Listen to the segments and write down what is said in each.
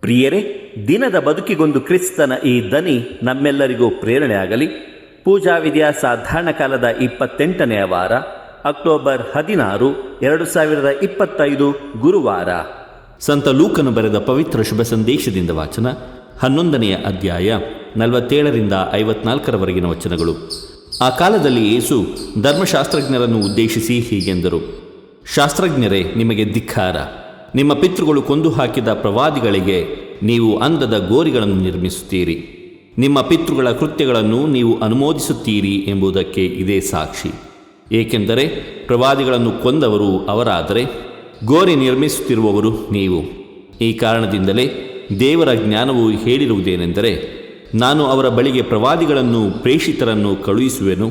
ಪ್ರಿಯರೇ, ದಿನದ ಬದುಕಿಗೊಂದು ಕ್ರಿಸ್ತನ ಈ ದನಿ ನಮ್ಮೆಲ್ಲರಿಗೂ ಪ್ರೇರಣೆಯಾಗಲಿ. ಪೂಜಾ ವಿಧಿಯ ಸಾಧಾರಣ ಕಾಲದ 28ನೆಯ ವಾರ, ಅಕ್ಟೋಬರ್ 16, 2025 ಗುರುವಾರ. ಸಂತ ಲೂಕನು ಬರೆದ ಪವಿತ್ರ ಶುಭ ಸಂದೇಶದಿಂದ ವಾಚನ. 11ನೆಯ ಅಧ್ಯಾಯ 47ರಿಂದ 54ರವರೆಗಿನ ವಚನಗಳು. ಆ ಕಾಲದಲ್ಲಿ ಯೇಸು ಧರ್ಮಶಾಸ್ತ್ರಜ್ಞರನ್ನು ಉದ್ದೇಶಿಸಿ ಹೀಗೆಂದರು: ಶಾಸ್ತ್ರಜ್ಞರೇ, ನಿಮಗೆ ಧಿಕ್ಕಾರ! ನಿಮ್ಮ ಪಿತೃಗಳು ಕೊಂದು ಹಾಕಿದ ಪ್ರವಾದಿಗಳಿಗೆ ನೀವು ಅಂದದ ಗೋರಿಗಳನ್ನು ನಿರ್ಮಿಸುತ್ತೀರಿ. ನಿಮ್ಮ ಪಿತೃಗಳ ಕೃತ್ಯಗಳನ್ನು ನೀವು ಅನುಮೋದಿಸುತ್ತೀರಿ ಎಂಬುದಕ್ಕೆ ಇದೇ ಸಾಕ್ಷಿ. ಏಕೆಂದರೆ ಪ್ರವಾದಿಗಳನ್ನು ಕೊಂದವರು ಅವರಾದರೆ ಗೋರಿ ನಿರ್ಮಿಸುತ್ತಿರುವವರು ನೀವು. ಈ ಕಾರಣದಿಂದಲೇ ದೇವರ ಜ್ಞಾನವು ಹೇಳಿರುವುದೇನೆಂದರೆ, ನಾನು ಅವರ ಬಳಿಗೆ ಪ್ರವಾದಿಗಳನ್ನು ಪ್ರೇಷಿತರನ್ನು ಕಳುಹಿಸುವೆನು.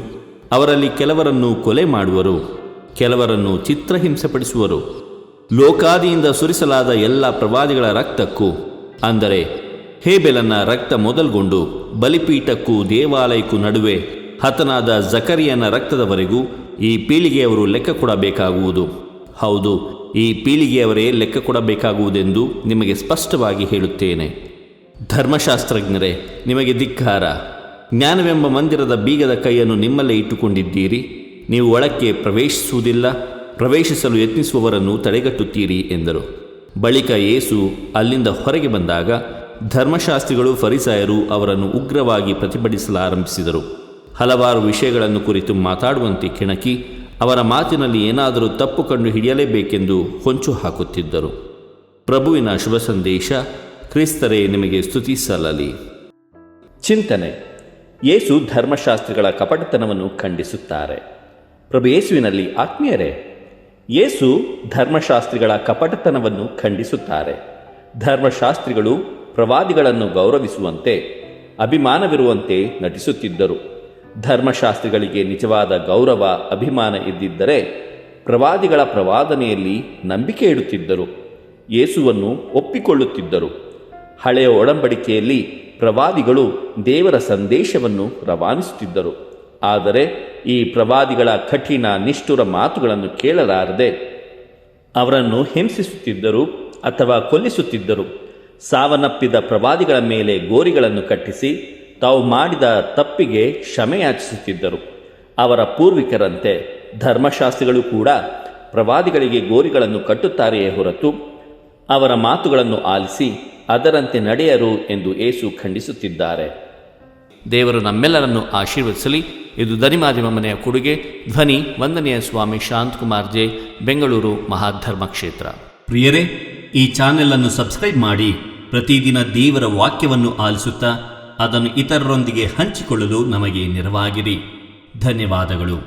ಅವರಲ್ಲಿ ಕೆಲವರನ್ನು ಕೊಲೆ ಮಾಡುವರು, ಕೆಲವರನ್ನು ಚಿತ್ರಹಿಂಸೆಪಡಿಸುವರು. ಲೋಕಾದಿಯಿಂದ ಸುರಿಸಲಾದ ಎಲ್ಲ ಪ್ರವಾದಿಗಳ ರಕ್ತಕ್ಕೂ, ಅಂದರೆ ಹೇಬೆಲನ ರಕ್ತ ಮೊದಲ್ಗೊಂಡು ಬಲಿಪೀಠಕ್ಕೂ ದೇವಾಲಯಕ್ಕೂ ನಡುವೆ ಹತನಾದ ಜಕರಿಯನ ರಕ್ತದವರೆಗೂ ಈ ಪೀಳಿಗೆಯವರು ಲೆಕ್ಕ ಕೊಡಬೇಕಾಗುವುದು. ಹೌದು, ಈ ಪೀಳಿಗೆಯವರೇ ಲೆಕ್ಕ ಕೊಡಬೇಕಾಗುವುದೆಂದು ನಿಮಗೆ ಸ್ಪಷ್ಟವಾಗಿ ಹೇಳುತ್ತೇನೆ. ಧರ್ಮಶಾಸ್ತ್ರಜ್ಞರೇ, ನಿಮಗೆ ಧಿಕ್ಕಾರ! ಜ್ಞಾನವೆಂಬ ಮಂದಿರದ ಬೀಗದ ಕೈಯನ್ನು ನಿಮ್ಮಲ್ಲೇ ಇಟ್ಟುಕೊಂಡಿದ್ದೀರಿ. ನೀವು ಒಳಕ್ಕೆ ಪ್ರವೇಶಿಸುವುದಿಲ್ಲ, ಪ್ರವೇಶಿಸಲು ಯತ್ನಿಸುವವರನ್ನು ತಡೆಗಟ್ಟುತ್ತೀರಿ ಎಂದರು. ಬಳಿಕ ಯೇಸು ಅಲ್ಲಿಂದ ಹೊರಗೆ ಬಂದಾಗ ಧರ್ಮಶಾಸ್ತ್ರಿಗಳು ಫರಿಸಾಯರು ಅವರನ್ನು ಉಗ್ರವಾಗಿ ಪ್ರತಿಭಟಿಸಲಾರಂಭಿಸಿದರು. ಹಲವಾರು ವಿಷಯಗಳನ್ನು ಕುರಿತು ಮಾತಾಡುವಂತೆ ಕೆಣಕಿ ಅವರ ಮಾತಿನಲ್ಲಿ ಏನಾದರೂ ತಪ್ಪು ಕಂಡು ಹಿಡಿಯಲೇಬೇಕೆಂದು ಹೊಂಚು ಹಾಕುತ್ತಿದ್ದರು. ಪ್ರಭುವಿನ ಶುಭ ಸಂದೇಶ. ಕ್ರಿಸ್ತರೇ, ನಿಮಗೆ ಸ್ತುತಿ ಸಲ್ಲಲಿ. ಚಿಂತನೆ: ಯೇಸು ಧರ್ಮಶಾಸ್ತ್ರಿಗಳ ಕಪಟತನವನ್ನು ಖಂಡಿಸುತ್ತಾರೆ. ಪ್ರಭು ಯೇಸುವಿನಲ್ಲಿ ಆತ್ಮೀಯರೇ, ಯೇಸು ಧರ್ಮಶಾಸ್ತ್ರಿಗಳ ಕಪಟತನವನ್ನು ಖಂಡಿಸುತ್ತಾರೆ. ಧರ್ಮಶಾಸ್ತ್ರಿಗಳು ಪ್ರವಾದಿಗಳನ್ನು ಗೌರವಿಸುವಂತೆ, ಅಭಿಮಾನವಿರುವಂತೆ ನಟಿಸುತ್ತಿದ್ದರು. ಧರ್ಮಶಾಸ್ತ್ರಿಗಳಿಗೆ ನಿಜವಾದ ಗೌರವ, ಅಭಿಮಾನ ಇದ್ದಿದ್ದರೆ ಪ್ರವಾದಿಗಳ ಪ್ರವಾದನೆಯಲ್ಲಿ ನಂಬಿಕೆ ಇಡುತ್ತಿದ್ದರು, ಯೇಸುವನ್ನು ಒಪ್ಪಿಕೊಳ್ಳುತ್ತಿದ್ದರು. ಹಳೆಯ ಒಡಂಬಡಿಕೆಯಲ್ಲಿ ಪ್ರವಾದಿಗಳು ದೇವರ ಸಂದೇಶವನ್ನು ರವಾನಿಸುತ್ತಿದ್ದರು. ಆದರೆ ಈ ಪ್ರವಾದಿಗಳ ಕಠಿಣ ನಿಷ್ಠುರ ಮಾತುಗಳನ್ನು ಕೇಳಲಾರದೆ ಅವರನ್ನು ಹಿಂಸಿಸುತ್ತಿದ್ದರು ಅಥವಾ ಕೊಲ್ಲಿಸುತ್ತಿದ್ದರು. ಸಾವನ್ನಪ್ಪಿದ ಪ್ರವಾದಿಗಳ ಮೇಲೆ ಗೋರಿಗಳನ್ನು ಕಟ್ಟಿಸಿ ತಾವು ಮಾಡಿದ ತಪ್ಪಿಗೆ ಕ್ಷಮೆಯಾಚಿಸುತ್ತಿದ್ದರು. ಅವರ ಪೂರ್ವಿಕರಂತೆ ಧರ್ಮಶಾಸ್ತ್ರಿಗಳು ಕೂಡ ಪ್ರವಾದಿಗಳಿಗೆ ಗೋರಿಗಳನ್ನು ಕಟ್ಟುತ್ತಾರೆಯೇ ಹೊರತು ಅವರ ಮಾತುಗಳನ್ನು ಆಲಿಸಿ ಅದರಂತೆ ನಡೆಯರು ಎಂದು ಯೇಸು ಖಂಡಿಸುತ್ತಿದ್ದಾರೆ. ದೇವರು ನಮ್ಮೆಲ್ಲರನ್ನು ಆಶೀರ್ವದಿಸಲಿ. ಇದು ಧನಿಮಾಧ್ಯಮ ಮನೆಯ ಕೊಡುಗೆ. ಧ್ವನಿ ವಂದನೆಯ ಸ್ವಾಮಿ ಶಾಂತಕುಮಾರ್ ಜೆ, ಬೆಂಗಳೂರು ಮಹಾಧರ್ಮ ಕ್ಷೇತ್ರ. ಪ್ರಿಯರೇ, ಈ ಚಾನೆಲ್ ಅನ್ನು ಸಬ್ಸ್ಕ್ರೈಬ್ ಮಾಡಿ ಪ್ರತಿದಿನ ದೇವರ ವಾಕ್ಯವನ್ನು ಆಲಿಸುತ್ತಾ ಅದನ್ನು ಇತರರೊಂದಿಗೆ ಹಂಚಿಕೊಳ್ಳಲು ನಮಗೆ ನೆರವಾಗಿರಿ. ಧನ್ಯವಾದಗಳು.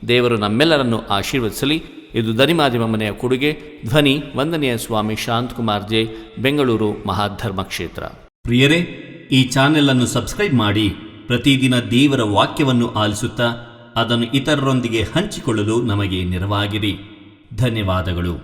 ದೇವರು ನಮ್ಮೆಲ್ಲರನ್ನು ಆಶೀರ್ವದಿಸಲಿ. ಇದು ಧನಿಮಾಧ್ಯಮ ಮನೆಯ ಕೊಡುಗೆ. ಧ್ವನಿ ವಂದನೀಯ ಸ್ವಾಮಿ ಶಾಂತಕುಮಾರ್ ಜೆ, ಬೆಂಗಳೂರು ಮಹಾಧರ್ಮ ಕ್ಷೇತ್ರ. ಪ್ರಿಯರೇ, ಈ ಚಾನೆಲ್ ಅನ್ನು ಸಬ್ಸ್ಕ್ರೈಬ್ ಮಾಡಿ ಪ್ರತಿದಿನ ದೇವರ ವಾಕ್ಯವನ್ನು ಆಲಿಸುತ್ತಾ ಅದನ್ನು ಇತರರೊಂದಿಗೆ ಹಂಚಿಕೊಳ್ಳಲು ನಮಗೆ ನೆರವಾಗಿರಿ. ಧನ್ಯವಾದಗಳು.